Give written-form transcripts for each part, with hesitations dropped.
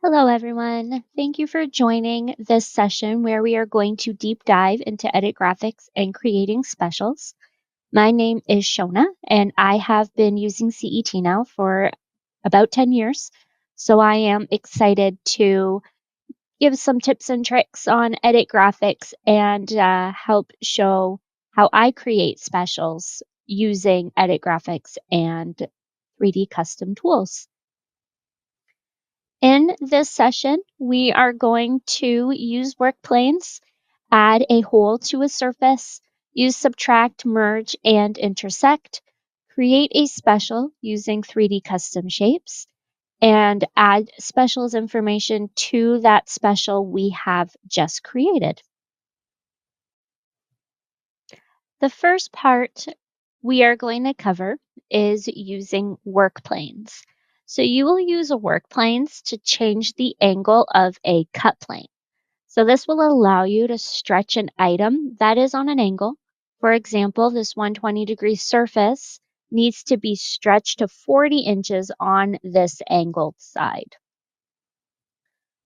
Hello, everyone. Thank you for joining this session where we are going to deep dive into edit graphics and creating specials. My name is Shona, and I have been using CET now for about 10 years. So I am excited to give some tips and tricks on edit graphics and help show how I create specials using edit graphics and 3D custom tools. In this session, we are going to use work planes, add a hole to a surface, use subtract, merge, and intersect, create a special using 3D custom shapes, and add specials information to that special we have just created. The first part we are going to cover is using work planes. So you will use work planes to change the angle of a cut plane. So this will allow you to stretch an item that is on an angle. For example, this 120-degree surface needs to be stretched to 40 inches on this angled side.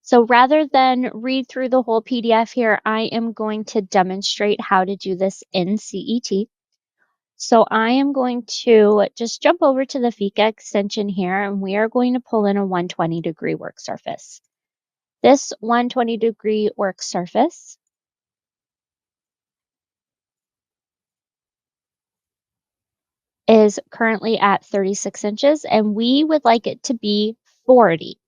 So rather than read through the whole PDF here, I am going to demonstrate how to do this in CET. So I am going to just jump over to the Fika extension here, and we are going to pull in a 120-degree work surface. This 120-degree work surface is currently at 36 inches, and we would like it to be 40.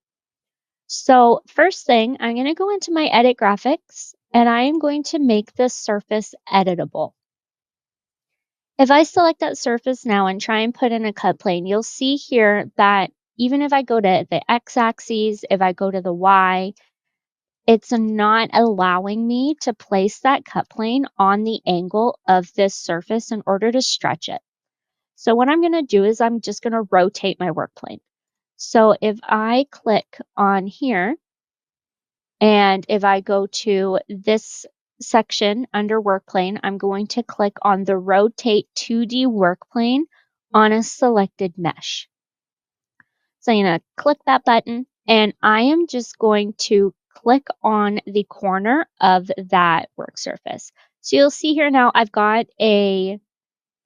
So first thing, I'm going to go into my edit graphics, and I am going to make this surface editable. If I select that surface now and try and put in a cut plane, you'll see here that even if I go to the x-axis, if I go to the y, it's not allowing me to place that cut plane on the angle of this surface in order to stretch it. So what I'm going to do is I'm just going to rotate my work plane. So if I click on here, and if I go to this section under work plane, I'm going to click on the rotate 2D work plane on a selected mesh. So I'm going to click that button, and I am just going to click on the corner of that work surface. So you'll see here now I've got a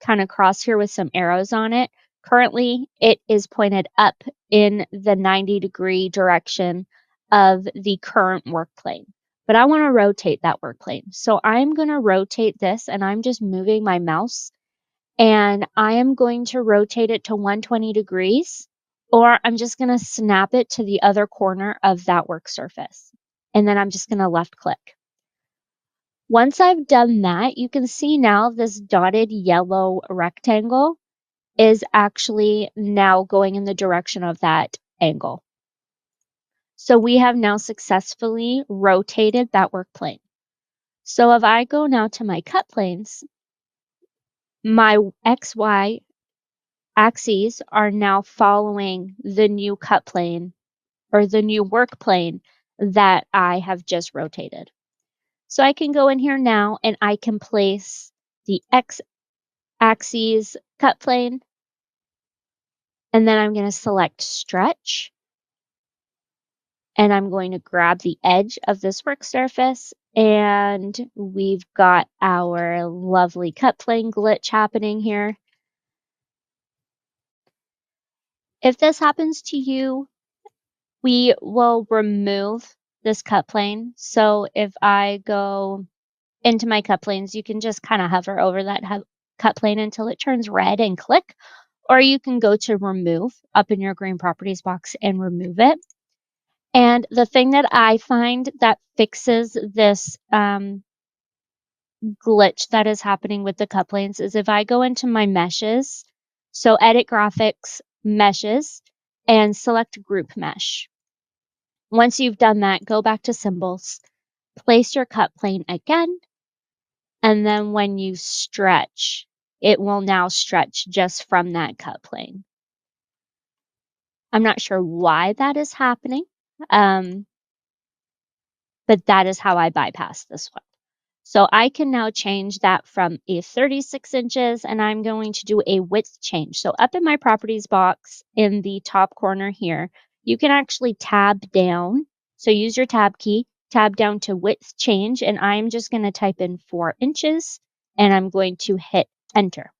kind of cross here with some arrows on it. Currently, it is pointed up in the 90-degree direction of the current work plane. But I want to rotate that work plane. So I'm going to rotate this, and I'm just moving my mouse. And I am going to rotate it to 120 degrees, or I'm just going to snap it to the other corner of that work surface. And then I'm just going to left click. Once I've done that, you can see now this dotted yellow rectangle is actually now going in the direction of that angle. So we have now successfully rotated that work plane. So if I go now to my cut planes, my XY axes are now following the new cut plane or the new work plane that I have just rotated. So I can go in here now and I can place the X axis cut plane, and then I'm going to select stretch, and I'm going to grab the edge of this work surface, and we've got our lovely cut plane glitch happening here. If this happens to you, we will remove this cut plane. So if I go into my cut planes, you can just kind of hover over that cut plane until it turns red and click, or you can go to remove up in your green properties box and remove it. And the thing that I find that fixes this glitch that is happening with the cut planes is if I go into my meshes, so edit graphics, meshes, and select group mesh. Once you've done that, go back to symbols, place your cut plane again, and then when you stretch, it will now stretch just from that cut plane. I'm not sure why that is happening, but that is how I bypass this one. So I can now change that from a 36 inches, and I'm going to do a width change. So up in my properties box in the top corner here, you can actually tab down So use your tab key, tab down to width change, and I'm just going to type in 4 inches, and I'm going to hit enter.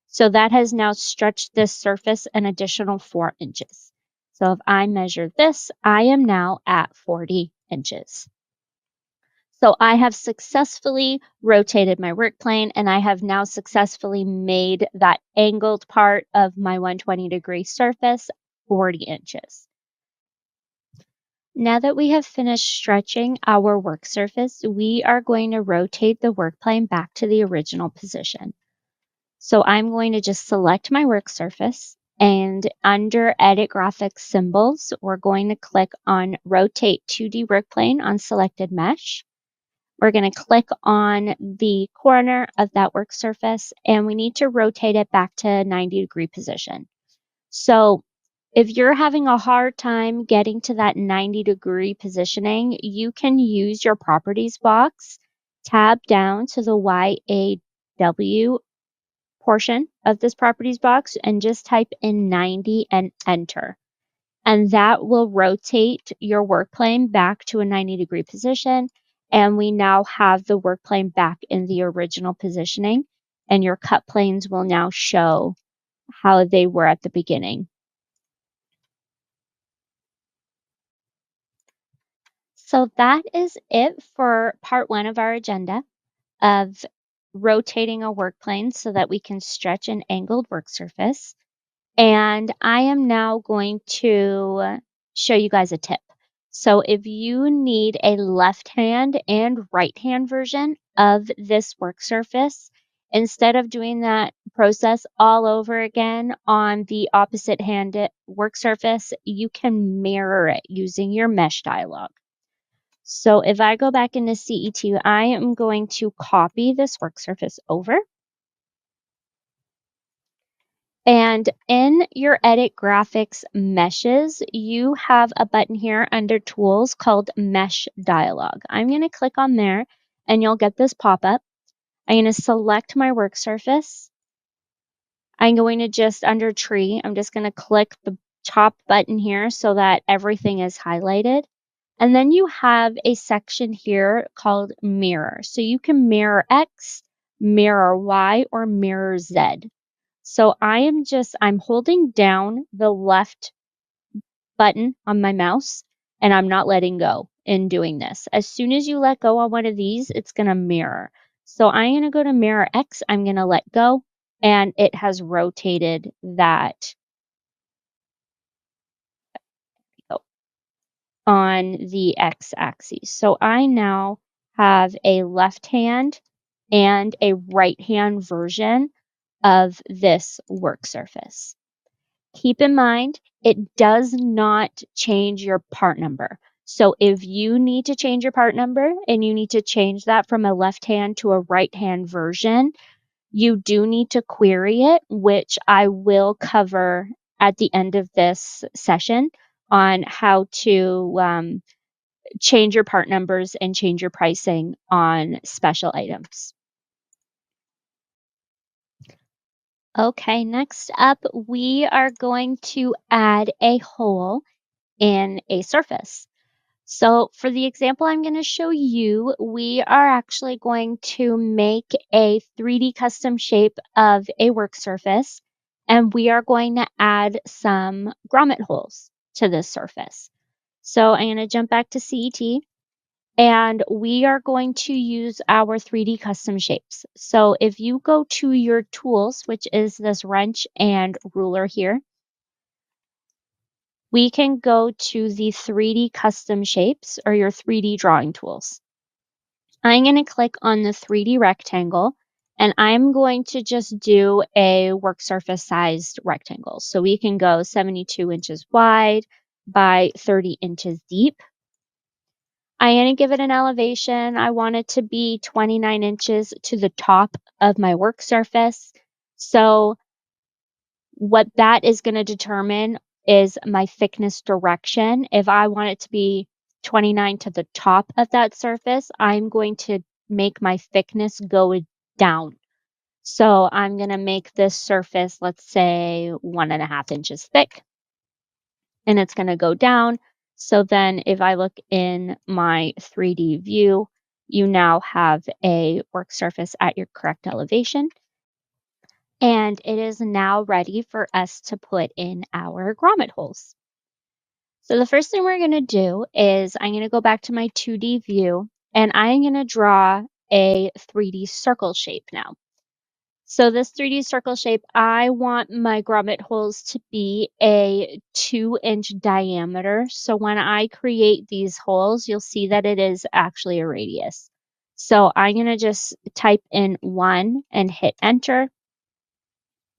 So that has now stretched this surface an additional 4 inches. So if I measure this, I am now at 40 inches. So I have successfully rotated my work plane, and I have now successfully made that angled part of my 120-degree surface 40 inches. Now that we have finished stretching our work surface, we are going to rotate the work plane back to the original position. So I'm going to just select my work surface, and under Edit Graphics Symbols, we're going to click on Rotate 2D Work Plane on Selected Mesh. We're going to click on the corner of that work surface, and we need to rotate it back to 90-degree position. So if you're having a hard time getting to that 90-degree positioning, you can use your Properties box, tab down to the YAW portion of this Properties box, and just type in 90 and enter. And that will rotate your work plane back to a 90-degree position. And we now have the work plane back in the original positioning, and your cut planes will now show how they were at the beginning. So that is it for part 1 of our agenda of rotating a work plane so that we can stretch an angled work surface. And I am now going to show you guys a tip. So if you need a left hand and right hand version of this work surface, instead of doing that process all over again on the opposite hand work surface, you can mirror it using your mesh dialog. So if I go back into CET, I am going to copy this work surface over. And in your Edit Graphics Meshes, you have a button here under Tools called Mesh Dialog. I'm going to click on there, and you'll get this pop-up. I'm going to select my work surface. I'm going to just, under Tree, I'm just going to click the top button here so that everything is highlighted. And then you have a section here called Mirror. So you can mirror X, mirror Y, or mirror Z. So I'm holding down the left button on my mouse, and I'm not letting go in doing this. As soon as you let go on one of these, it's going to mirror. So I'm going to go to mirror X. I'm going to let go, and it has rotated that on the X axis. So I now have a left hand and a right hand version of this work surface. Keep in mind, it does not change your part number. So if you need to change your part number and you need to change that from a left hand to a right hand version, you do need to query it, which I will cover at the end of this session on how to change your part numbers and change your pricing on special items. Okay, next up, we are going to add a hole in a surface. So for the example I'm going to show you, we are actually going to make a 3D custom shape of a work surface, and we are going to add some grommet holes to this surface. So I'm going to jump back to CET, and we are going to use our 3D custom shapes. So if you go to your tools, which is this wrench and ruler here, we can go to the 3D custom shapes or your 3D drawing tools. I'm going to click on the 3D rectangle, and I'm going to just do a work surface sized rectangle. So we can go 72 inches wide by 30 inches deep. I'm going to give it an elevation. I want it to be 29 inches to the top of my work surface. So what that is going to determine is my thickness direction. If I want it to be 29 to the top of that surface, I'm going to make my thickness go down. So I'm going to make this surface, let's say 1.5 inches thick, and it's going to go down. So then if I look in my 3D view, you now have a work surface at your correct elevation. And it is now ready for us to put in our grommet holes. So the first thing we're going to do is I'm going to go back to my 2D view and I'm going to draw a 3D circle shape now. So this 3D circle shape, I want my grommet holes to be a 2-inch diameter. So when I create these holes, you'll see that it is actually a radius. So I'm going to just type in 1 and hit enter.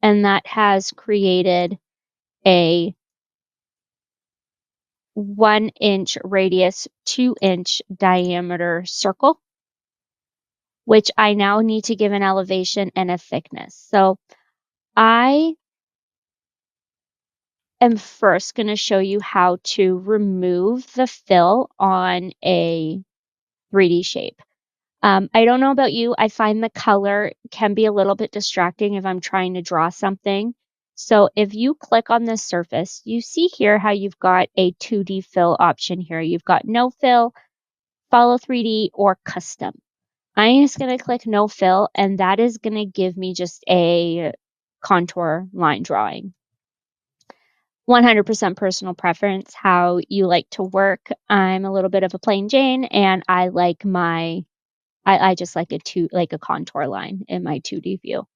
And that has created a 1-inch radius, 2-inch diameter circle, which I now need to give an elevation and a thickness. So I am first going to show you how to remove the fill on a 3D shape. I don't know about you. I find the color can be a little bit distracting if I'm trying to draw something. So if you click on this surface, you see here how you've got a 2D fill option here. You've got no fill, follow 3D, or custom. I'm just going to click no fill, and that is going to give me just a contour line drawing. 100% personal preference, how you like to work. I'm a little bit of a plain Jane, and I like I just like a contour line in my 2D view.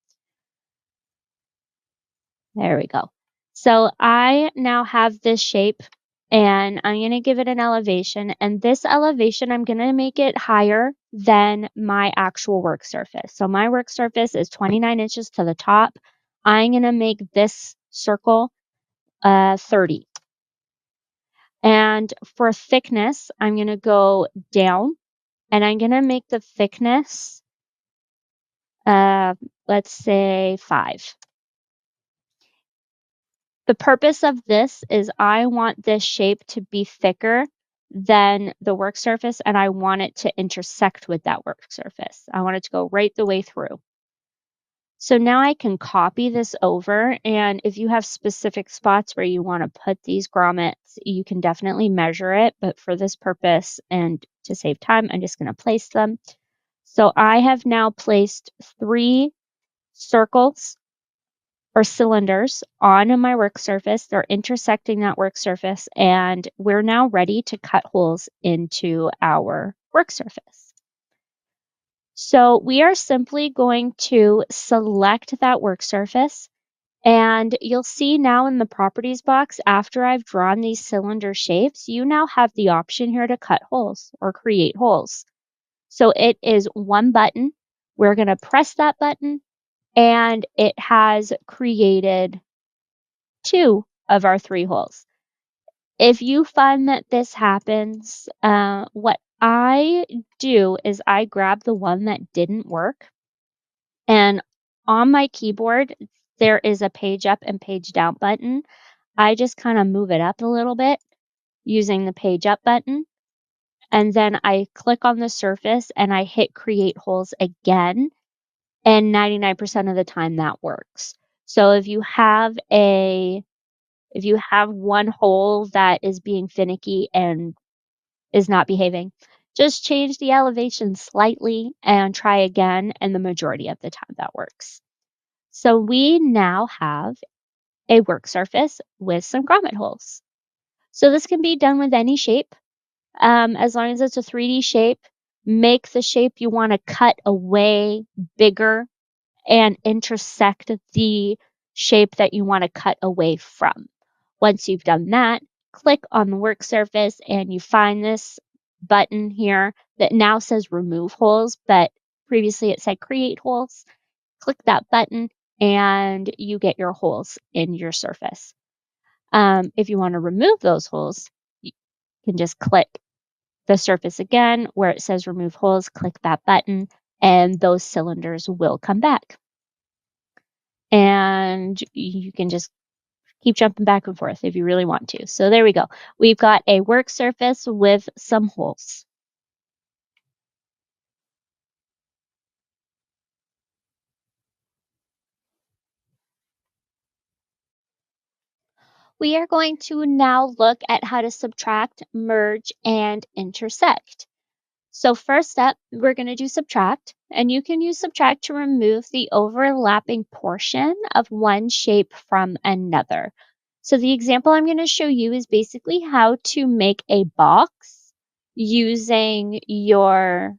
There we go. So I now have this shape and I'm going to give it an elevation, and this elevation, I'm going to make it higher than my actual work surface. So my work surface is 29 inches to the top. I'm going to make this circle 30. And for thickness, I'm going to go down and I'm going to make the thickness, let's say 5. The purpose of this is I want this shape to be thicker than the work surface, and I want it to intersect with that work surface. I want it to go right the way through. So now I can copy this over, and if you have specific spots where you want to put these grommets, you can definitely measure it, but for this purpose and to save time, I'm just going to place them. So I have now placed 3 circles or cylinders on my work surface. They're intersecting that work surface, and we're now ready to cut holes into our work surface. So we are simply going to select that work surface, and you'll see now in the properties box, after I've drawn these cylinder shapes, you now have the option here to cut holes or create holes. So it is one button. We're going to press that button, and it has created 2 of our 3 holes. If you find that this happens, what I do is I grab the one that didn't work, and on my keyboard, there is a page up and page down button. I just kind of move it up a little bit using the page up button, and then I click on the surface and I hit create holes again, and 99% of the time that works. So if you have one hole that is being finicky and is not behaving, just change the elevation slightly and try again, and the majority of the time that works. So we now have a work surface with some grommet holes. So this can be done with any shape, as long as it's a 3D shape. Make the shape you want to cut away bigger and intersect the shape that you want to cut away from. Once you've done that, click on the work surface and you find this button here that now says remove holes, but previously it said create holes. Click that button and you get your holes in your surface. If you want to remove those holes, you can just click the surface again where it says remove holes, click that button, and those cylinders will come back. And you can just keep jumping back and forth if you really want to. So there we go. We've got a work surface with some holes. We are going to now look at how to subtract, merge, and intersect. So first up, we're going to do subtract, and you can use subtract to remove the overlapping portion of one shape from another. So the example I'm going to show you is basically how to make a box using your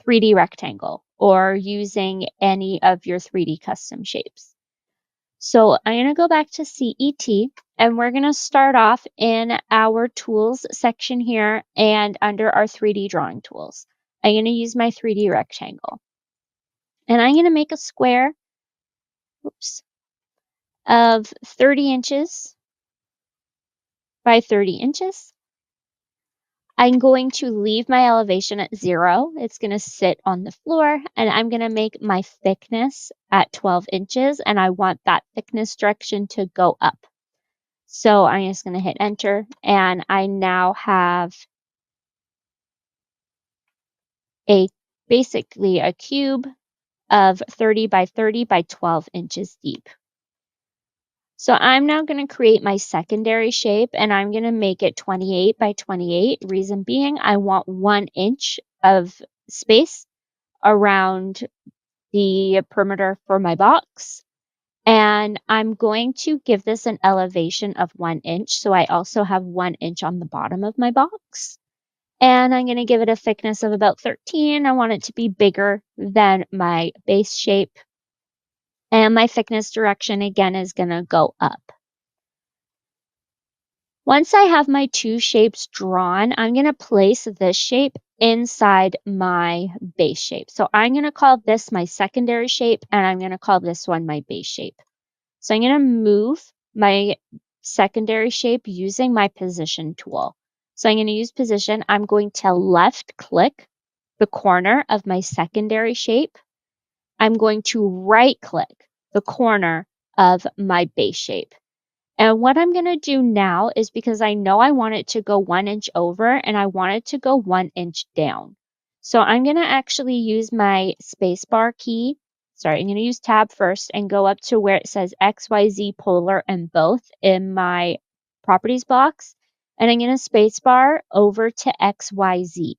3D rectangle or using any of your 3D custom shapes. So I'm going to go back to CET and we're going to start off in our tools section here and under our 3D drawing tools. I'm going to use my 3D rectangle. And I'm going to make a square of 30 inches by 30 inches. I'm going to leave my elevation at 0. It's going to sit on the floor, and I'm going to make my thickness at 12 inches, and I want that thickness direction to go up. So I'm just going to hit enter, and I now have basically a cube of 30 by 30 by 12 inches deep. So I'm now going to create my secondary shape, and I'm going to make it 28 by 28. Reason being, I want 1 inch of space around the perimeter for my box. And I'm going to give this an elevation of 1 inch. So I also have 1 inch on the bottom of my box. And I'm going to give it a thickness of about 13. I want it to be bigger than my base shape. And my thickness direction again is going to go up. Once I have my two shapes drawn, I'm going to place this shape inside my base shape. So I'm going to call this my secondary shape, and I'm going to call this one my base shape. So I'm going to move my secondary shape using my position tool. So I'm going to use position. I'm going to left click the corner of my secondary shape. I'm going to right click the corner of my base shape. And what I'm going to do now is, because I know I want it to go 1 inch over and I want it to go 1 inch down. So I'm going to actually use my spacebar key. Sorry, I'm going to use tab first and go up to where it says XYZ polar and both in my properties box. And I'm going to spacebar over to XYZ.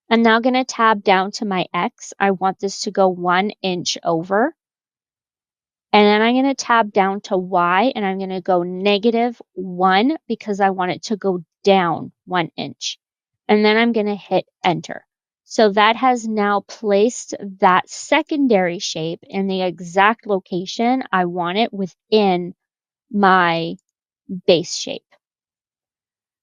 I'm now going to tab down to my X. I want this to go 1 inch over. And then I'm going to tab down to Y, and I'm going to go -1 because I want it to go down 1 inch. And then I'm going to hit enter. So that has now placed that secondary shape in the exact location I want it within my base shape.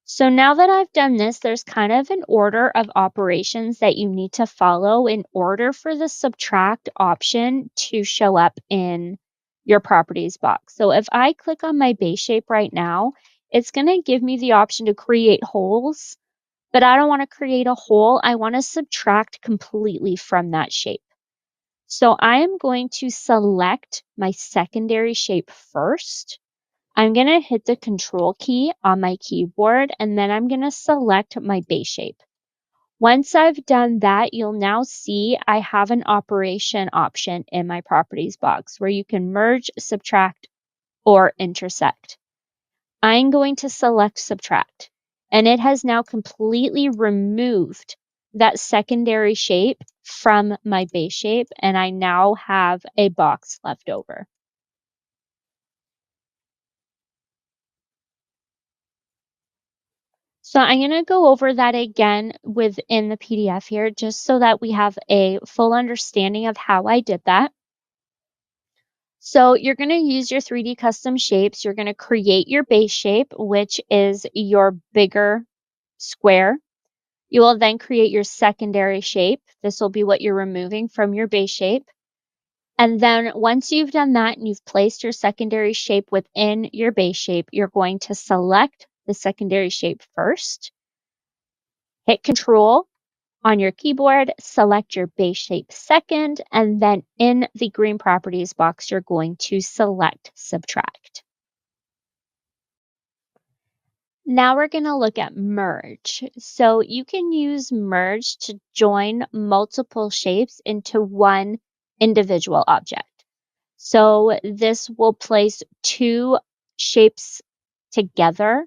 So now that I've done this, there's kind of an order of operations that you need to follow in order for the subtract option to show up in your properties box. So if I click on my base shape right now, it's going to give me the option to create holes, but I don't want to create a hole. I want to subtract completely from that shape. So I am going to select my secondary shape first. I'm going to hit the control key on my keyboard, and then I'm going to select my base shape. Once I've done that, you'll now see I have an operation option in my properties box where you can merge, subtract, or intersect. I'm going to select subtract, and it has now completely removed that secondary shape from my base shape, and I now have a box left over. So I'm going to go over that again within the PDF here, just so that we have a full understanding of how I did that. So you're going to use your 3D custom shapes. You're going to create your base shape, which is your bigger square. You will then create your secondary shape. This will be what you're removing from your base shape. And then once you've done that and you've placed your secondary shape within your base shape, you're going to select the secondary shape first. Hit Control on your keyboard, select your base shape second, and then in the green properties box, you're going to select subtract. Now we're going to look at merge. So you can use merge to join multiple shapes into one individual object. So this will place two shapes together.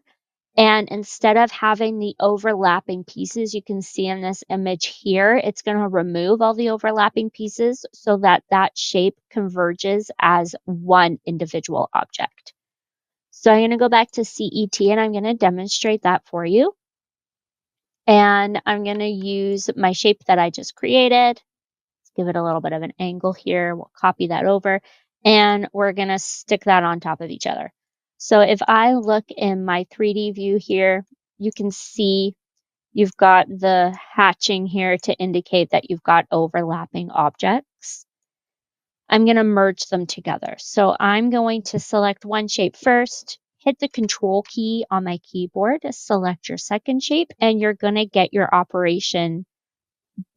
And instead of having the overlapping pieces, you can see in this image here, it's going to remove all the overlapping pieces so that that shape converges as one individual object. So I'm going to go back to CET and I'm going to demonstrate that for you. And I'm going to use my shape that I just created. Let's give it a little bit of an angle here. We'll copy that over and we're going to stick that on top of each other. So if I look in my 3D view here, you can see you've got the hatching here to indicate that you've got overlapping objects. I'm going to merge them together. So I'm going to select one shape first, hit the Control key on my keyboard, select your second shape, and you're going to get your operation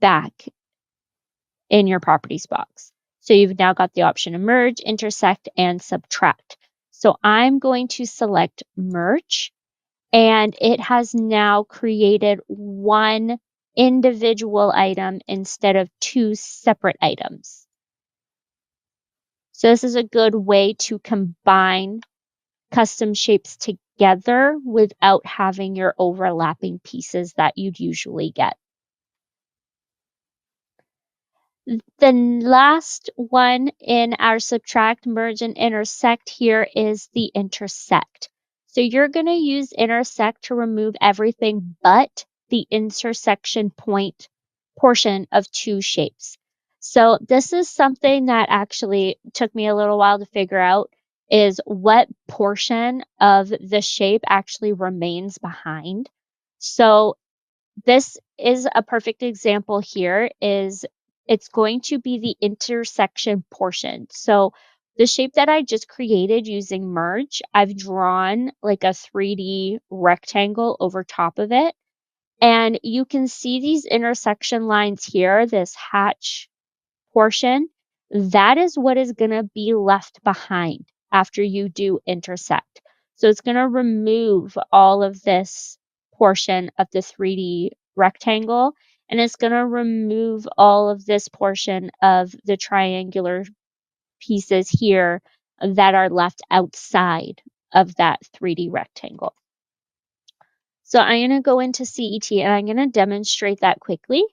back in your properties box. So you've now got the option to merge, intersect, and subtract. So I'm going to select merge, and it has now created one individual item instead of two separate items. So this is a good way to combine custom shapes together without having your overlapping pieces that you'd usually get. The last one in our subtract, merge, and intersect here is the intersect. So you're going to use intersect to remove everything but the intersection point portion of two shapes. So this is something that actually took me a little while to figure out, is what portion of the shape actually remains behind. So this is a perfect example here. It's going to be the intersection portion. So the shape that I just created using merge, I've drawn like a 3D rectangle over top of it. And you can see these intersection lines here, this hatch portion. That is what is going to be left behind after you do intersect. So it's going to remove all of this portion of the 3D rectangle, and it's going to remove all of this portion of the triangular pieces here that are left outside of that 3D rectangle. So I'm going to go into CET and I'm going to demonstrate that quickly.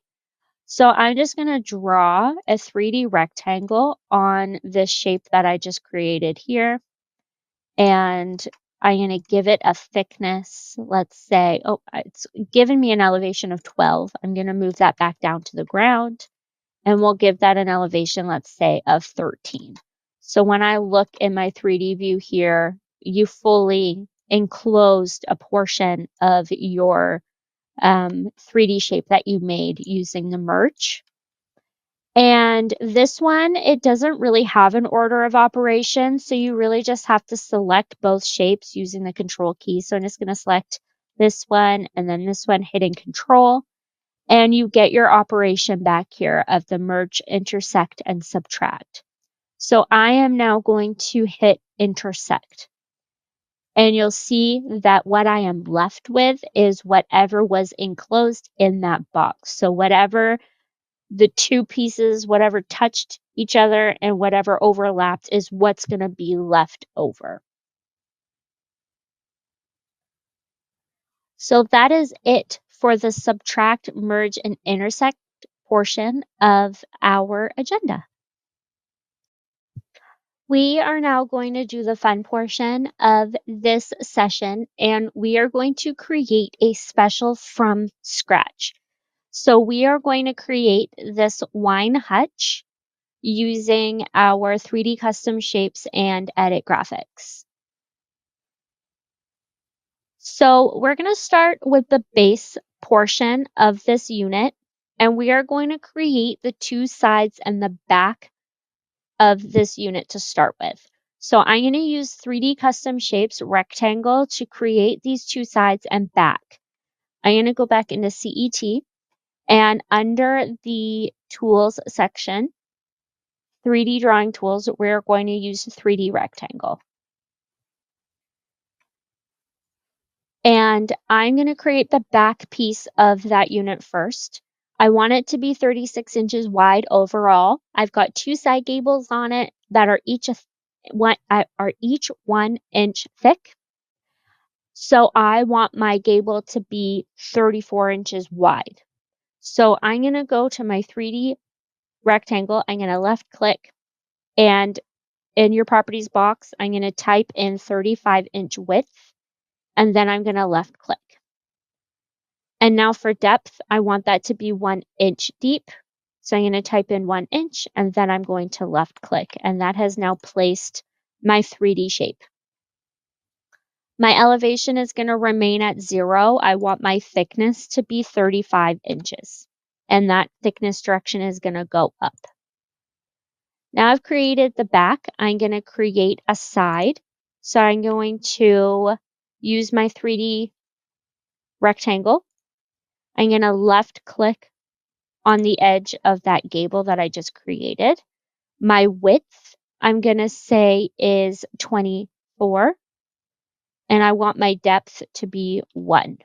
So I'm just going to draw a 3D rectangle on this shape that I just created here. And I'm going to give it a thickness, let's say, oh, it's given me an elevation of 12. I'm going to move that back down to the ground. And we'll give that an elevation, let's say, of 13. So when I look in my 3D view here, you fully enclosed a portion of your 3D shape that you made using the merge. And this one, it doesn't really have an order of operation, so you really just have to select both shapes using the Control key. So I'm just going to select this one and then this one, hitting Control, and you get your operation back here of the merge, intersect, and subtract. So I am now going to hit intersect. And you'll see that what I am left with is whatever was enclosed in that box. So whatever the two pieces, whatever touched each other and whatever overlapped is what's going to be left over. So that is it for the subtract, merge, and intersect portion of our agenda. We are now going to do the fun portion of this session, and we are going to create a special from scratch. So we are going to create this wine hutch using our 3D custom shapes and edit graphics. So we're going to start with the base portion of this unit, and we are going to create the two sides and the back of this unit to start with. So I'm going to use 3D custom shapes rectangle to create these two sides and back. I'm going to go back into CET, and under the tools section, 3D drawing tools, we're going to use 3D rectangle. And I'm going to create the back piece of that unit first. I want it to be 36 inches wide overall. I've got two side gables on it that are each are each 1 inch thick. So I want my gable to be 34 inches wide. So I'm going to go to my 3D rectangle. I'm going to left click, and in your properties box, I'm going to type in 35-inch width, and then I'm going to left click. And now for depth, I want that to be 1 inch deep. So I'm going to type in 1 inch, and then I'm going to left click, and that has now placed my 3D shape. My elevation is going to remain at 0. I want my thickness to be 35 inches, and that thickness direction is going to go up. Now I've created the back. I'm going to create a side. So I'm going to use my 3D rectangle. I'm going to left click on the edge of that gable that I just created. My width, I'm going to say, is 24, and I want my depth to be 1.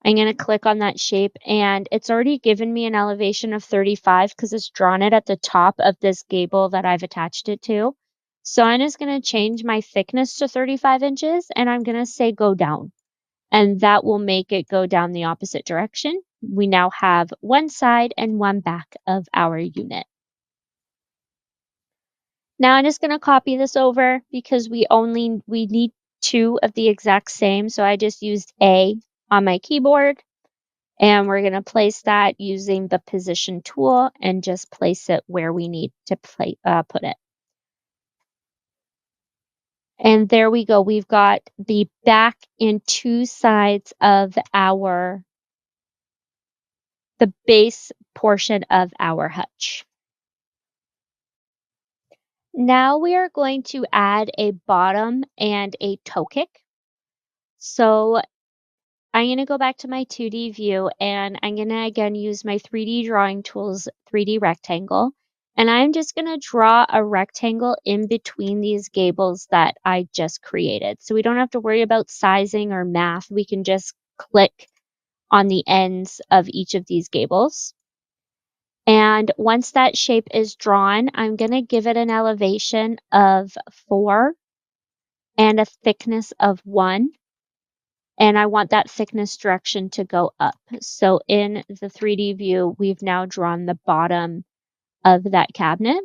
I'm going to click on that shape, and it's already given me an elevation of 35 because it's drawn it at the top of this gable that I've attached it to. So I'm just going to change my thickness to 35 inches, and I'm going to say go down. And that will make it go down the opposite direction. We now have one side and one back of our unit. Now I'm just going to copy this over because we need 2 of the exact same. So I just used A on my keyboard, and we're going to place that using the position tool and just place it where we need to put it. And there we go. We've got the back and 2 sides of the base portion of our hutch. Now we are going to add a bottom and a toe kick. So I'm going to go back to my 2D view, and I'm going to again use my 3D drawing tools 3D rectangle. And I'm just going to draw a rectangle in between these gables that I just created. So we don't have to worry about sizing or math. We can just click on the ends of each of these gables. And once that shape is drawn, I'm going to give it an elevation of 4 and a thickness of 1. And I want that thickness direction to go up. So in the 3D view, we've now drawn the bottom of that cabinet.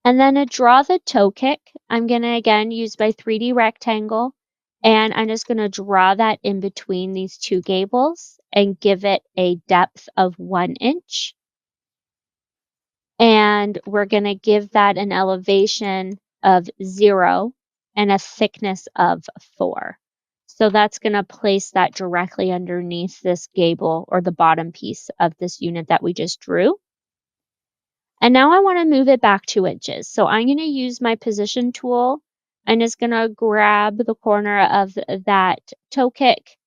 And then to draw the toe kick, I'm going to again use my 3D rectangle, and I'm just going to draw that in between these 2 gables and give it a depth of 1 inch. And we're going to give that an elevation of 0 and a thickness of 4. So that's going to place that directly underneath this gable or the bottom piece of this unit that we just drew. And now I want to move it back 2 inches. So I'm going to use my position tool. I'm just going to grab the corner of that toe kick,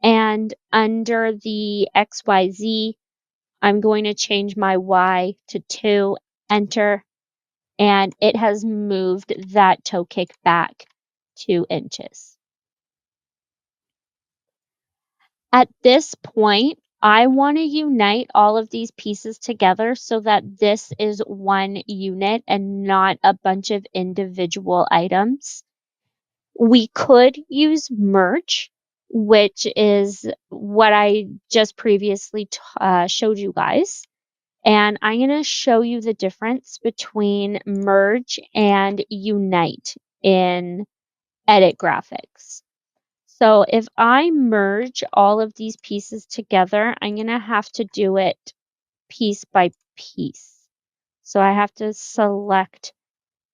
and under the XYZ, I'm going to change my Y to 2, enter, and it has moved that toe kick back 2 inches. At this point, I want to unite all of these pieces together so that this is one unit and not a bunch of individual items. We could use merge, which is what I just previously showed you guys. And I'm going to show you the difference between merge and unite in edit graphics. So if I merge all of these pieces together, I'm going to have to do it piece by piece. So I have to select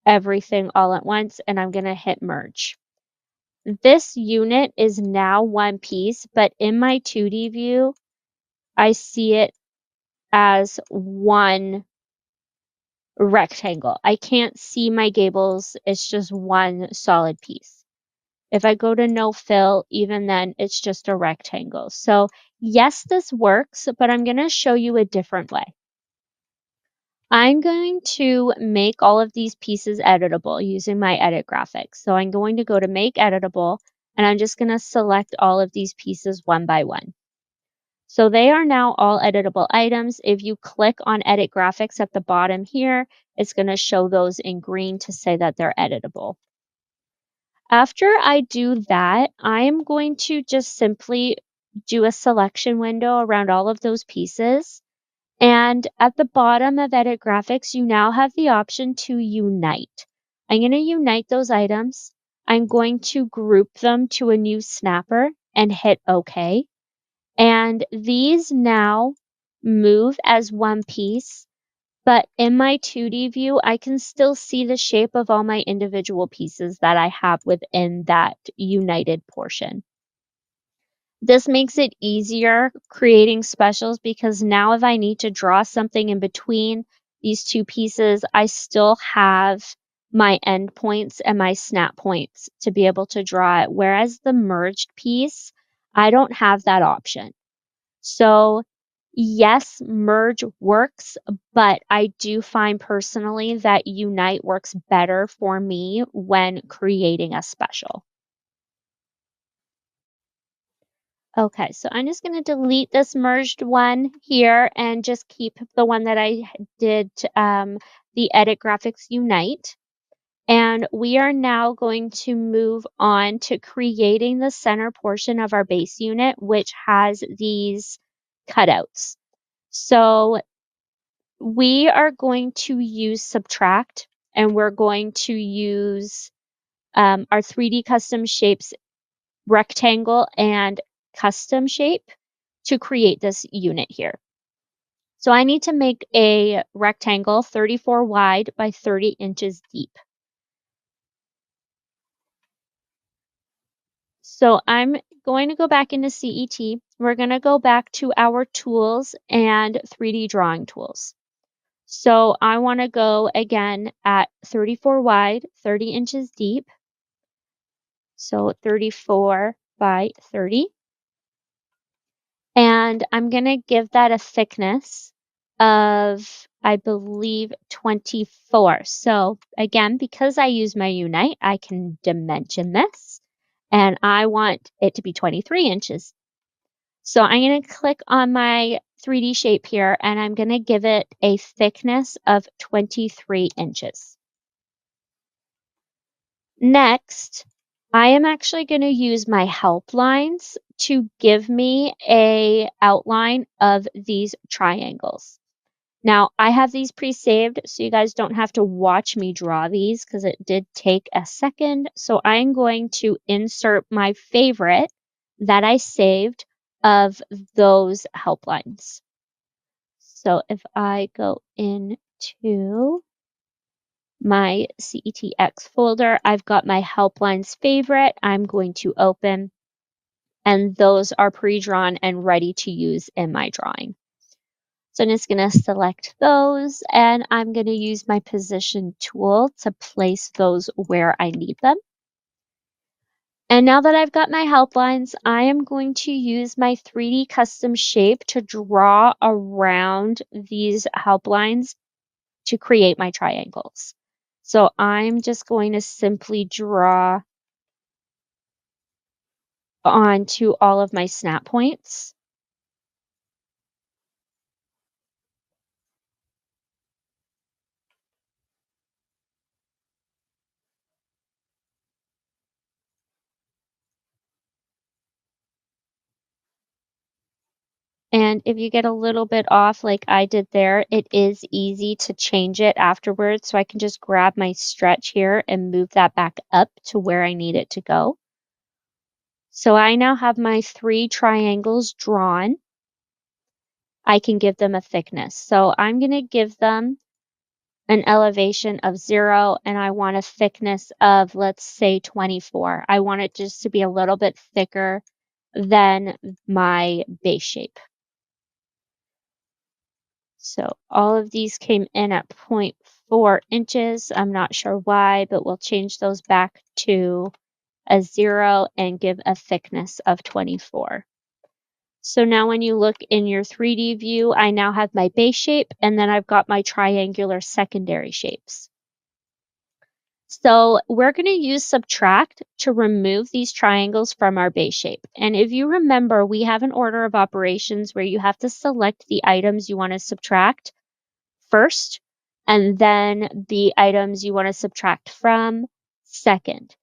everything all at once, and I'm going to hit merge. This unit is now one piece, but in my 2D view, I see it as one rectangle. I can't see my gables. It's just one solid piece. If I go to no fill, even then, it's just a rectangle. So yes, this works, but I'm going to show you a different way. I'm going to make all of these pieces editable using my edit graphics. So I'm going to go to make editable, and I'm just going to select all of these pieces one by one. So they are now all editable items. If you click on Edit Graphics at the bottom here, it's going to show those in green to say that they're editable. After I do that, I am going to just simply do a selection window around all of those pieces. And at the bottom of Edit Graphics, you now have the option to unite. I'm going to unite those items. I'm going to group them to a new snapper and hit OK. And these now move as one piece, but in my 2D view, I can still see the shape of all my individual pieces that I have within that united portion. This makes it easier creating specials because now if I need to draw something in between these two pieces, I still have my endpoints and my snap points to be able to draw it. Whereas the merged piece, I don't have that option. So yes, merge works, but I do find personally that unite works better for me when creating a special. Okay, so I'm just going to delete this merged one here and just keep the one that I did, the Edit Graphics Unite. And we are now going to move on to creating the center portion of our base unit, which has these cutouts. So we are going to use Subtract, and we're going to use our 3D custom shapes rectangle and custom shape to create this unit here. So I need to make a rectangle 34 wide by 30 inches deep. So I'm going to go back into CET. We're going to go back to our tools and 3D drawing tools. So I want to go again at 34 wide, 30 inches deep. So 34 by 30. And I'm going to give that a thickness of, I believe, 24. So again, because I use my Unite, I can dimension this. And I want it to be 23 inches. So I'm going to click on my 3D shape here, and I'm going to give it a thickness of 23 inches. Next, I am actually going to use my help lines to give me a outline of these triangles. Now, I have these pre-saved, so you guys don't have to watch me draw these because it did take a second. So I'm going to insert my favorite that I saved of those help lines. So if I go into my CETX folder, I've got my helplines favorite I'm going to open, and those are pre-drawn and ready to use in my drawing. So I'm just going to select those, and I'm going to use my position tool to place those where I need them. And now that I've got my helplines, I am going to use my 3D custom shape to draw around these helplines to create my triangles. So I'm just going to simply draw onto all of my snap points. And if you get a little bit off like I did there, it is easy to change it afterwards. So I can just grab my stretch here and move that back up to where I need it to go. So I now have my 3 triangles drawn. I can give them a thickness. So I'm going to give them an elevation of 0, and I want a thickness of, let's say, 24. I want it just to be a little bit thicker than my base shape. So all of these came in at 0.4 inches. I'm not sure why, but we'll change those back to a 0 and give a thickness of 24. So now when you look in your 3D view, I now have my base shape, and then I've got my triangular secondary shapes. So we're going to use subtract to remove these triangles from our base shape. And if you remember, we have an order of operations where you have to select the items you want to subtract first, and then the items you want to subtract from second.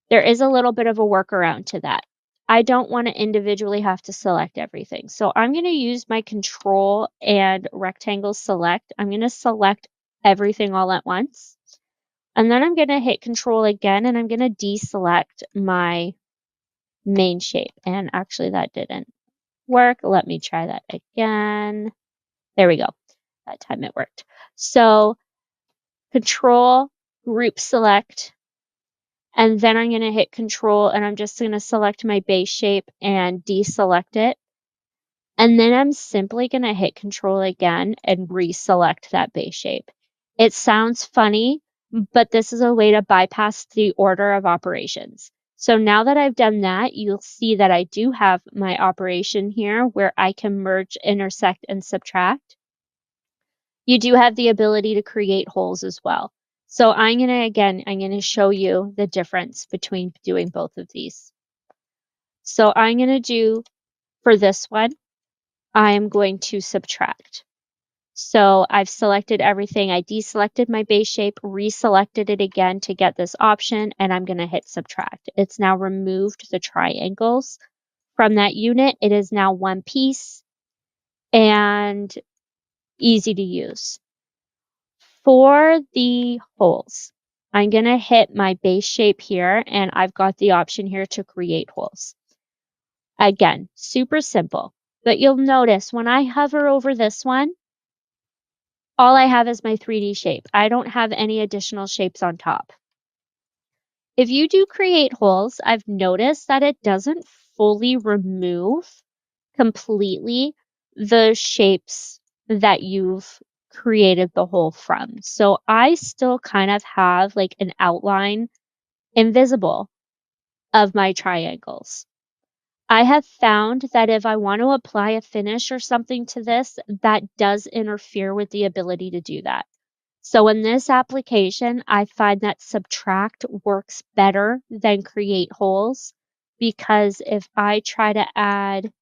There is a little bit of a workaround to that. I don't want to individually have to select everything. So I'm going to use my control and rectangle select. I'm going to select everything all at once. And then I'm going to hit control again, and I'm going to deselect my main shape. And actually that didn't work. Let me try that again. There we go. That time it worked. So control, group select, and then I'm going to hit control, and I'm just going to select my base shape and deselect it. And then I'm simply going to hit control again and reselect that base shape. It sounds funny, but this is a way to bypass the order of operations. So now that I've done that, you'll see that I do have my operation here where I can merge, intersect, and subtract. You do have the ability to create holes as well. So I'm going to show you the difference between doing both of these. So I'm going to do, for this one, I am going to subtract. So I've selected everything. I deselected my base shape, reselected it again to get this option, and I'm going to hit subtract. It's now removed the triangles from that unit. It is now one piece and easy to use. For the holes, I'm going to hit my base shape here, and I've got the option here to create holes. Again, super simple, but you'll notice when I hover over this one, all I have is my 3D shape. I don't have any additional shapes on top. If you do create holes, I've noticed that it doesn't fully remove completely the shapes that you've created the hole from. So I still kind of have like an outline invisible of my triangles. I have found that if I want to apply a finish or something to this, that does interfere with the ability to do that. So in this application, I find that subtract works better than create holes, because if I try to add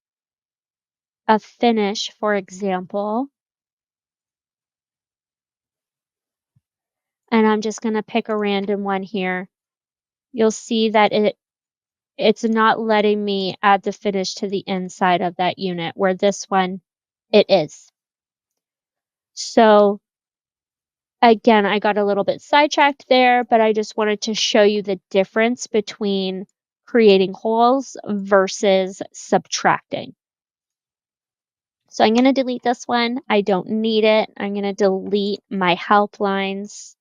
a finish, for example, and I'm just going to pick a random one here, you'll see that it's not letting me add the finish to the inside of that unit, where this one, it is. So again, I got a little bit sidetracked there, but I just wanted to show you the difference between creating holes versus subtracting. So I'm going to delete this one. I don't need it. I'm going to delete my help lines.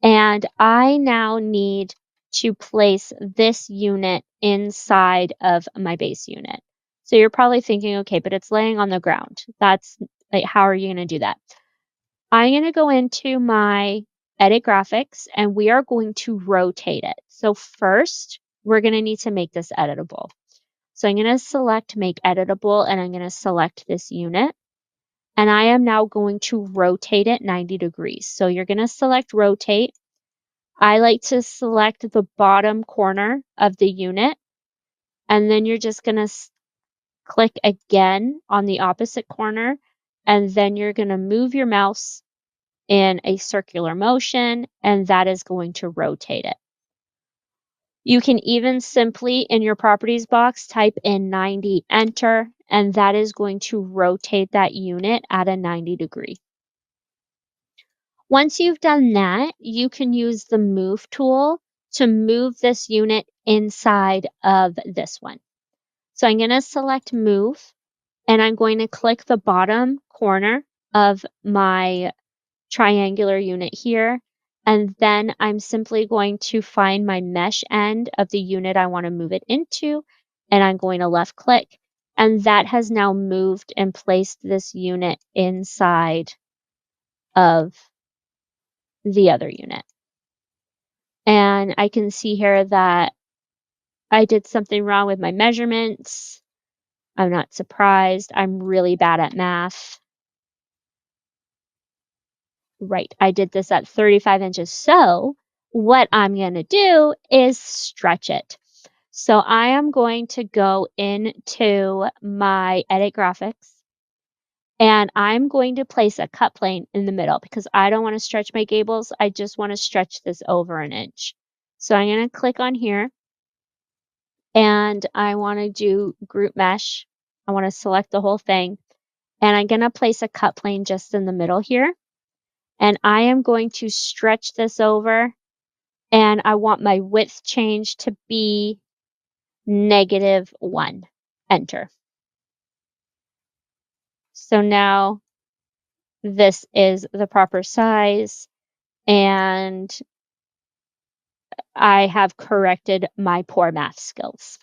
And I now need to place this unit inside of my base unit. So you're probably thinking, okay, but it's laying on the ground. That's like, how are you going to do that? I'm going to go into my edit graphics, and we are going to rotate it. So first, we're going to need to make this editable. So I'm going to select make editable, and I'm going to select this unit. And I am now going to rotate it 90 degrees. So you're going to select rotate. I like to select the bottom corner of the unit, and then you're just going to click again on the opposite corner, and then you're going to move your mouse in a circular motion, and that is going to rotate it. You can even simply, in your properties box, type in 90, enter, and that is going to rotate that unit at a 90 degree. Once you've done that, you can use the move tool to move this unit inside of this one. So I'm going to select move, and I'm going to click the bottom corner of my triangular unit here, and then I'm simply going to find my mesh end of the unit I want to move it into, and I'm going to left click, and that has now moved and placed this unit inside of the other unit. And I can see here that I did something wrong with my measurements. I'm not surprised. I'm really bad at math. Right, I did this at 35 inches. So what I'm going to do is stretch it. So I am going to go into my edit graphics and I'm going to place a cut plane in the middle because I don't want to stretch my gables. I just want to stretch this over an inch. So I'm going to click on here and I want to do group mesh. I want to select the whole thing and I'm going to place a cut plane just in the middle here. And I am going to stretch this over and I want my width change to be -1. Enter. So now this is the proper size and I have corrected my poor math skills.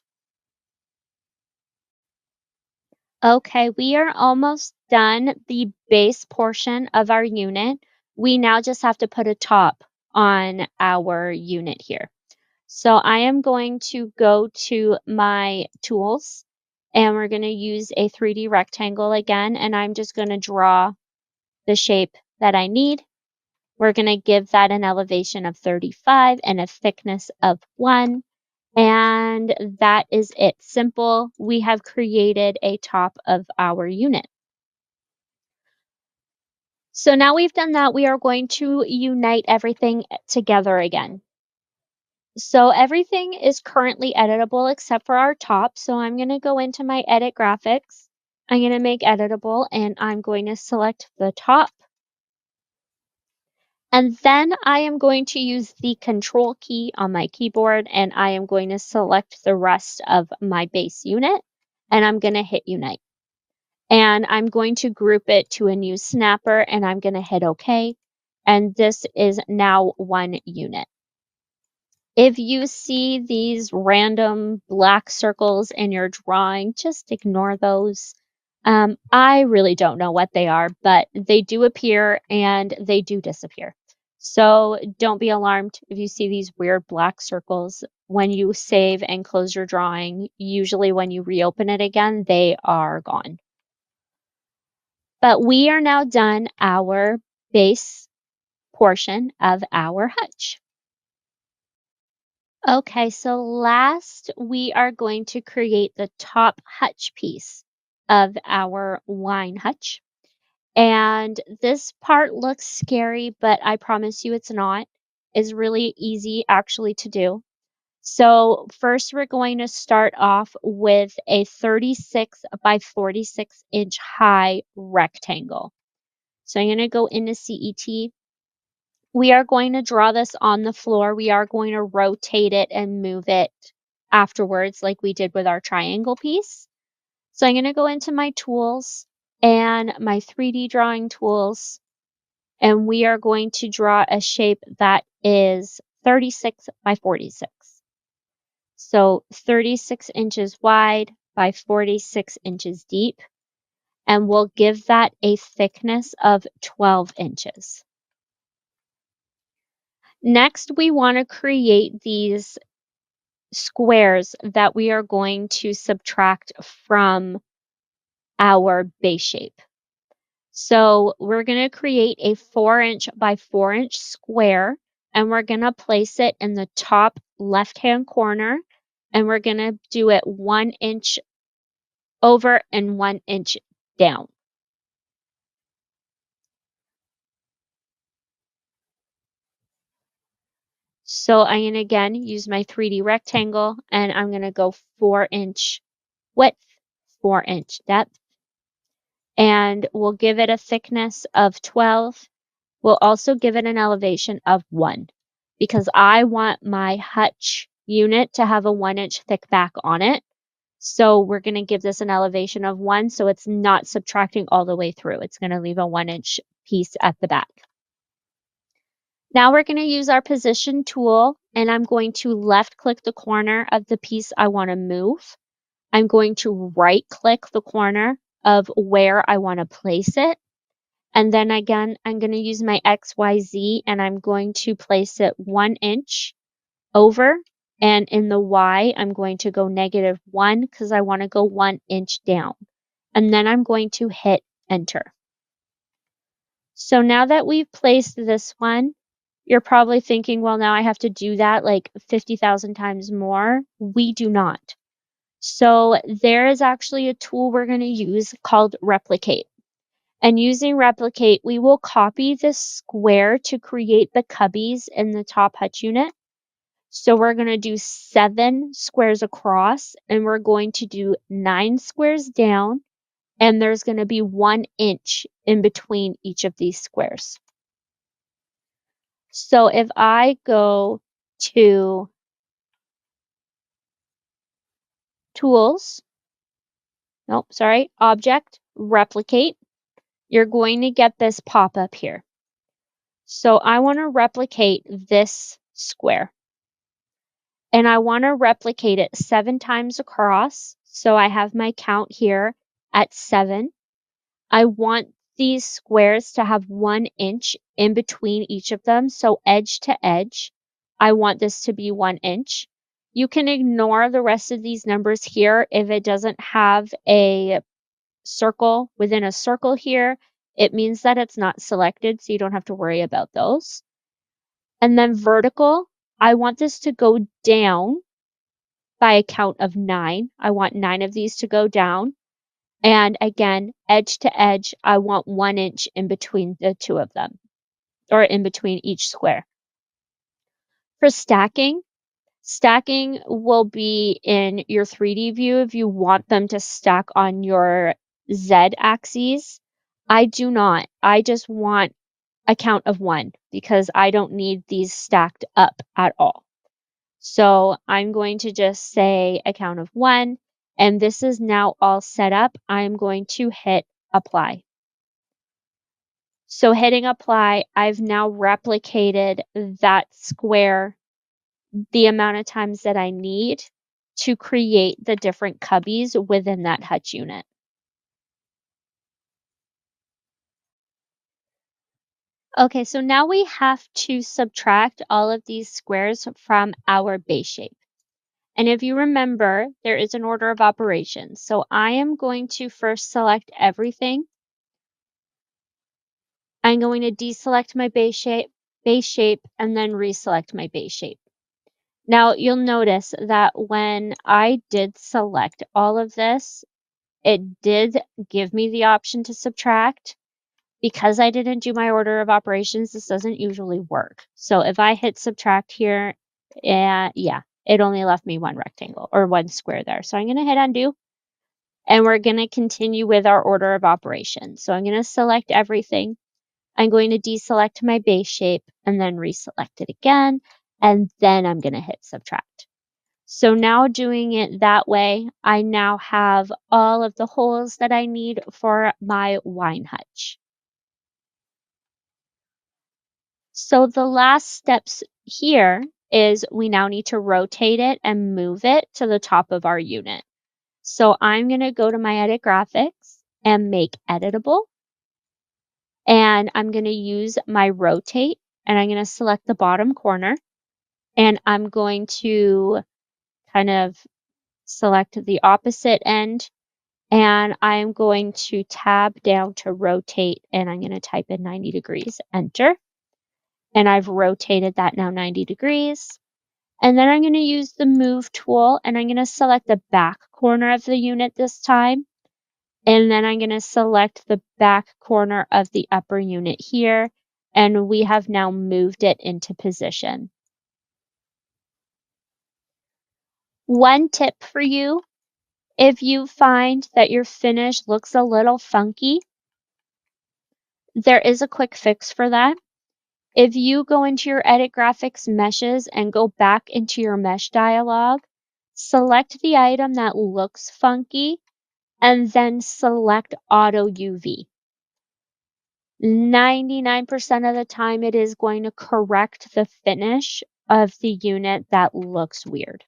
Okay, we are almost done the base portion of our unit. We now just have to put a top on our unit here. So I am going to go to my tools and we're going to use a 3D rectangle again, and I'm just going to draw the shape that I need. We're going to give that an elevation of 35 and a thickness of 1. And that is it. Simple. We have created a top of our unit. So now we've done that, we are going to unite everything together again. So everything is currently editable except for our top. So I'm going to go into my edit graphics. I'm going to make editable and I'm going to select the top. And then I am going to use the control key on my keyboard and I am going to select the rest of my base unit and I'm going to hit unite. And I'm going to group it to a new snapper and I'm going to hit OK. And this is now one unit. If you see these random black circles in your drawing, just ignore those. I really don't know what they are, but they do appear and they do disappear. So don't be alarmed if you see these weird black circles when you save and close your drawing. Usually when you reopen it again, they are gone. But we are now done our base portion of our hutch. Okay, so last we are going to create the top hutch piece of our wine hutch. And this part looks scary, but I promise you it's not. It's really easy actually to do. So first we're going to start off with a 36 by 46 inch high rectangle. So I'm going to go into CET. We are going to draw this on the floor. We are going to rotate it and move it afterwards like we did with our triangle piece. So I'm going to go into my tools and my 3D drawing tools, and we are going to draw a shape that is 36 by 46. So 36 inches wide by 46 inches deep, and we'll give that a thickness of 12 inches. Next, we want to create these squares that we are going to subtract from our base shape. So we're going to create a 4-inch by 4-inch square and we're going to place it in the top left-hand corner and we're going to do it 1 inch over and 1 inch down. So I'm going to again use my 3D rectangle and I'm going to go 4-inch width, 4-inch depth, and we'll give it a thickness of 12. We'll also give it an elevation of 1 because I want my hutch unit to have a 1-inch thick back on it. So we're going to give this an elevation of 1 so it's not subtracting all the way through. It's going to leave a 1-inch piece at the back. Now we're going to use our position tool and I'm going to left click the corner of the piece I want to move. I'm going to right click the corner of where I want to place it. And then again, I'm going to use my XYZ and I'm going to place it 1 inch over. And in the Y, I'm going to go -1 because I want to go 1 inch down. And then I'm going to hit enter. So now that we've placed this one, You're probably thinking, well, now I have to do that like 50,000 times more. We do not. So there is actually a tool we're going to use called replicate. And using replicate, we will copy this square to create the cubbies in the top hutch unit. So we're going to do 7 squares across, and we're going to do 9 squares down, and there's going to be 1 inch in between each of these squares. So if I go to Tools, nope, sorry, Object, Replicate, you're going to get this pop-up here. So I want to replicate this square. And I want to replicate it 7 times across. So I have my count here at 7. I want these squares to have 1 inch in between each of them. So edge to edge, I want this to be 1 inch. You can ignore the rest of these numbers here if it doesn't have a circle within a circle here. It means that it's not selected, so you don't have to worry about those. And then vertical, I want this to go down by a count of 9. I want 9 of these to go down. And again, edge to edge, I want 1 inch in between the two of them, or in between each square. For stacking will be in your 3D view if you want them to stack on your Z axes. I do not. I just want a count of 1 because I don't need these stacked up at all. So I'm going to just say a count of 1, and this is now all set up. I'm going to hit apply. So hitting apply, I've now replicated that square the amount of times that I need to create the different cubbies within that hutch unit. Okay, so now we have to subtract all of these squares from our base shape. And if you remember, there is an order of operations. So I am going to first select everything. I'm going to deselect my base shape, and then reselect my base shape. Now you'll notice that when I did select all of this, it did give me the option to subtract. Because I didn't do my order of operations, this doesn't usually work. So if I hit subtract here, yeah, it only left me 1 rectangle or 1 square there. So I'm going to hit undo, and we're going to continue with our order of operations. So I'm going to select everything. I'm going to deselect my base shape and then reselect it again, and then I'm going to hit subtract. So now doing it that way, I now have all of the holes that I need for my wine hutch. So the last steps here is we now need to rotate it and move it to the top of our unit. So I'm going to go to my edit graphics and make editable. And I'm going to use my rotate, and I'm going to select the bottom corner, and I'm going to kind of select the opposite end, and I'm going to tab down to rotate, and I'm going to type in 90 degrees, enter. And I've rotated that now 90 degrees. And then I'm going to use the move tool, and I'm going to select the back corner of the unit this time. And then I'm going to select the back corner of the upper unit here, and we have now moved it into position. One tip for you, if you find that your finish looks a little funky, there is a quick fix for that. If you go into your edit graphics meshes and go back into your mesh dialog, select the item that looks funky, and then select auto UV. 99% of the time, it is going to correct the finish of the unit that looks weird.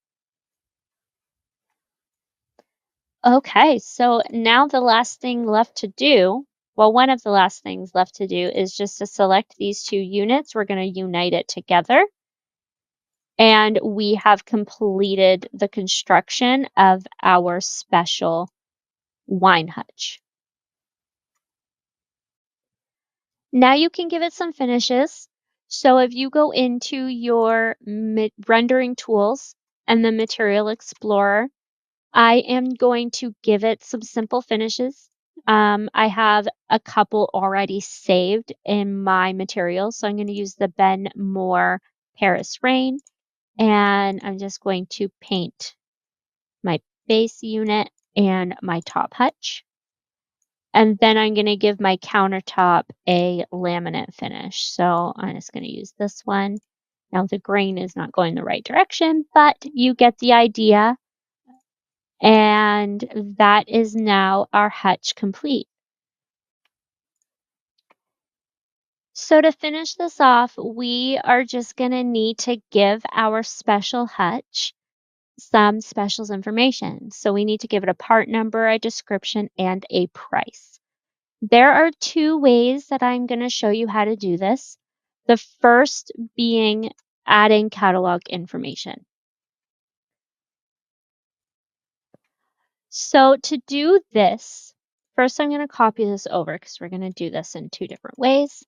Okay, so now the last thing left to do, well, one of the last things left to do is just to select these 2 units. We're going to unite it together. And we have completed the construction of our special wine hutch. Now you can give it some finishes. So if you go into your rendering tools and the Material Explorer, I am going to give it some simple finishes. I have a couple already saved in my materials, so I'm going to use the Ben Moore Paris Rain, and I'm just going to paint my base unit and my top hutch. And then I'm going to give my countertop a laminate finish. So I'm just going to use this one. Now the grain is not going the right direction, but you get the idea. And that is now our hutch complete. So to finish this off, we are just going to need to give our special hutch some specials information. So we need to give it a part number, a description, and a price. There are two ways that I'm going to show you how to do this. The first being adding catalog information. So to do this, first I'm going to copy this over because we're going to do this in two different ways.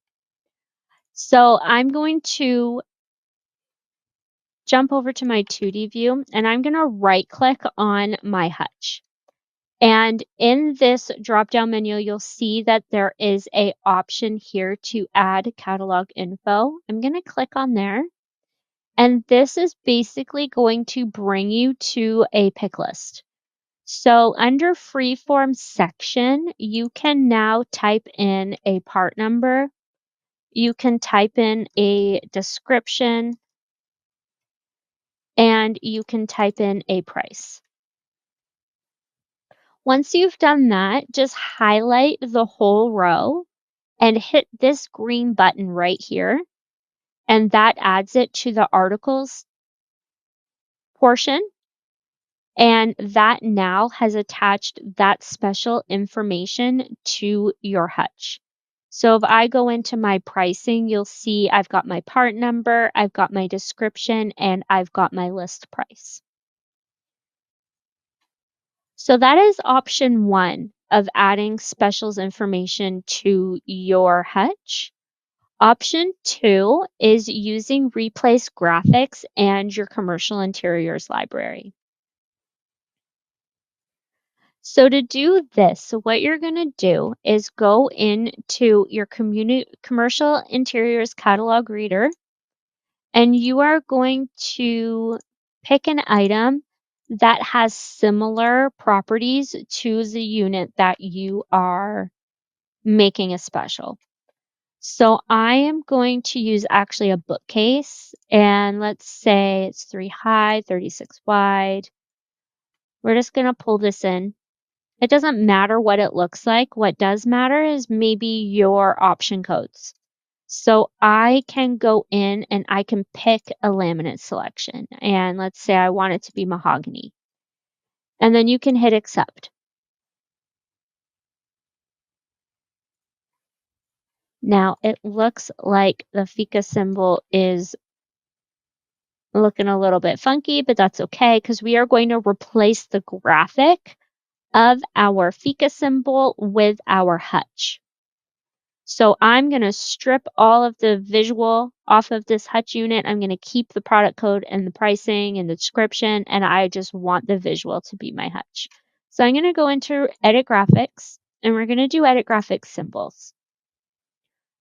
So I'm going to jump over to my 2D view and I'm going to right click on my hutch. And in this drop-down menu, you'll see that there is an option here to add catalog info. I'm going to click on there. And this is basically going to bring you to a pick list. So under freeform section, you can now type in a part number. You can type in a description and you can type in a price. Once you've done that, just highlight the whole row and hit this green button right here, and that adds it to the articles portion, and that now has attached that special information to your hutch. So if I go into my pricing, you'll see I've got my part number, I've got my description, and I've got my list price. So that is option one of adding specials information to your hutch. Option two is using Replace Graphics and your Commercial Interiors library. So to do this, what you're going to do is go into your Commercial Interiors catalog reader, and you are going to pick an item that has similar properties to the unit that you are making a special. So I am going to use actually a bookcase, and let's say it's 3 high, 36 wide. We're just going to pull this in. It doesn't matter what it looks like. What does matter is maybe your option codes. So I can go in and I can pick a laminate selection. And let's say I want it to be mahogany. And then you can hit accept. Now it looks like the Fika symbol is looking a little bit funky, but that's okay because we are going to replace the graphic of our Fika symbol with our hutch. So I'm going to strip all of the visual off of this hutch unit. I'm going to keep the product code and the pricing and the description, and I just want the visual to be my hutch. So I'm going to go into Edit Graphics, and we're going to do Edit Graphics Symbols.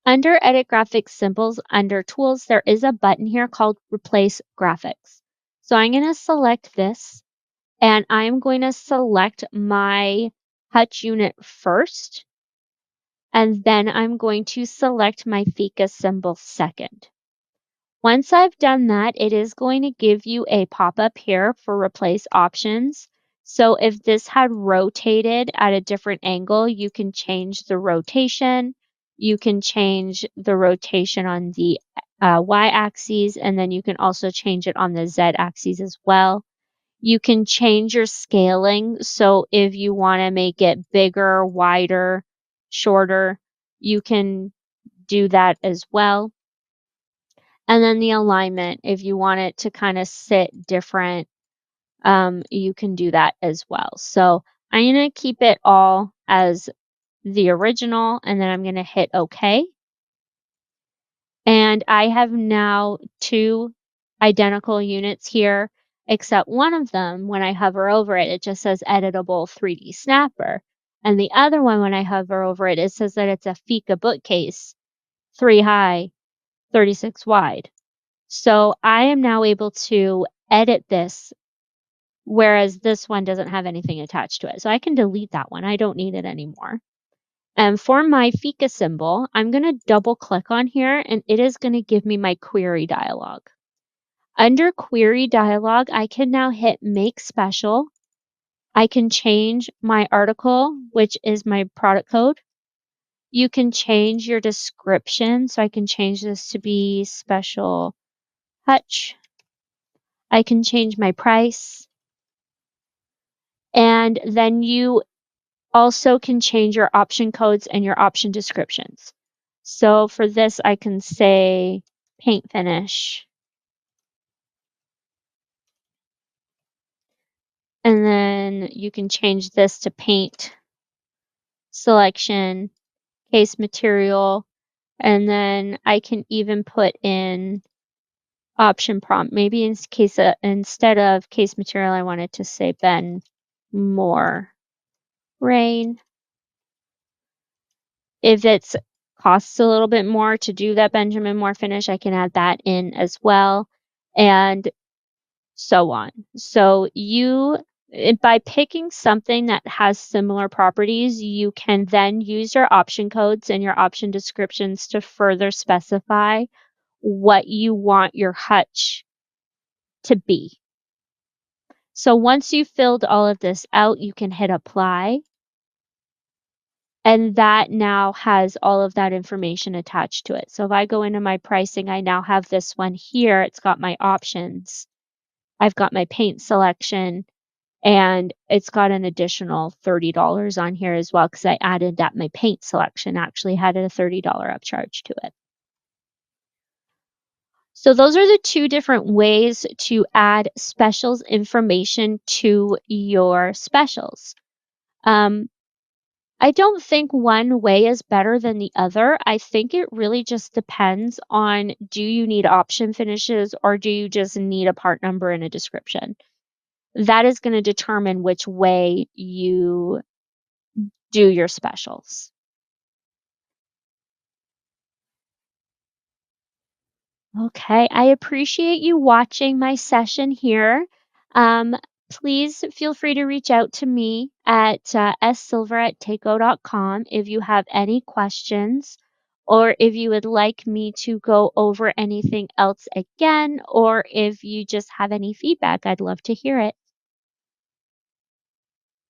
Under Edit Graphics Symbols, under Tools, there is a button here called Replace Graphics. So I'm going to select this, and I'm going to select my hutch unit first, and then I'm going to select my Fika symbol second. Once I've done that, it is going to give you a pop-up here for Replace Options. So if this had rotated at a different angle, you can change the rotation. You can change the rotation on the y-axis, and then you can also change it on the z-axis as well. You can change your scaling. So if you want to make it bigger, wider, shorter, you can do that as well. And then the alignment, if you want it to kind of sit different, you can do that as well. So I'm going to keep it all as the original, and then I'm going to hit OK. And I have now 2 identical units here, except one of them, when I hover over it, it just says editable 3D snapper. And the other one, when I hover over it, it says that it's a Fika bookcase, 3 high, 36 wide. So I am now able to edit this, whereas this one doesn't have anything attached to it. So I can delete that one. I don't need it anymore. And for my Fika symbol, I'm going to double click on here and it is going to give me my query dialog. Under query dialog, I can now hit make special. I can change my article, which is my product code. You can change your description. So I can change this to be special hutch. I can change my price. And then you also can change your option codes and your option descriptions. So for this, I can say paint finish. And then you can change this to paint selection, case material, and then I can even put in option prompt. Maybe in case instead of case material, I wanted to say Ben Moore Rain. If it's costs a little bit more to do that Benjamin Moore finish, I can add that in as well, and so on. So by picking something that has similar properties, you can then use your option codes and your option descriptions to further specify what you want your hutch to be. So once you've filled all of this out, you can hit apply. And that now has all of that information attached to it. So if I go into my pricing, I now have this one here. It's got my options. I've got my paint selection, and it's got an additional $30 on here as well because I added that my paint selection actually had a $30 upcharge to it. So those are the 2 different ways to add specials information to your specials. I don't think one way is better than the other. I think it really just depends on, do you need option finishes or do you just need a part number and a description? That is going to determine which way you do your specials. Okay, I appreciate you watching my session here. Please feel free to reach out to me at ssilver@takeout.com if you have any questions, or if you would like me to go over anything else again, or if you just have any feedback. I'd love to hear it.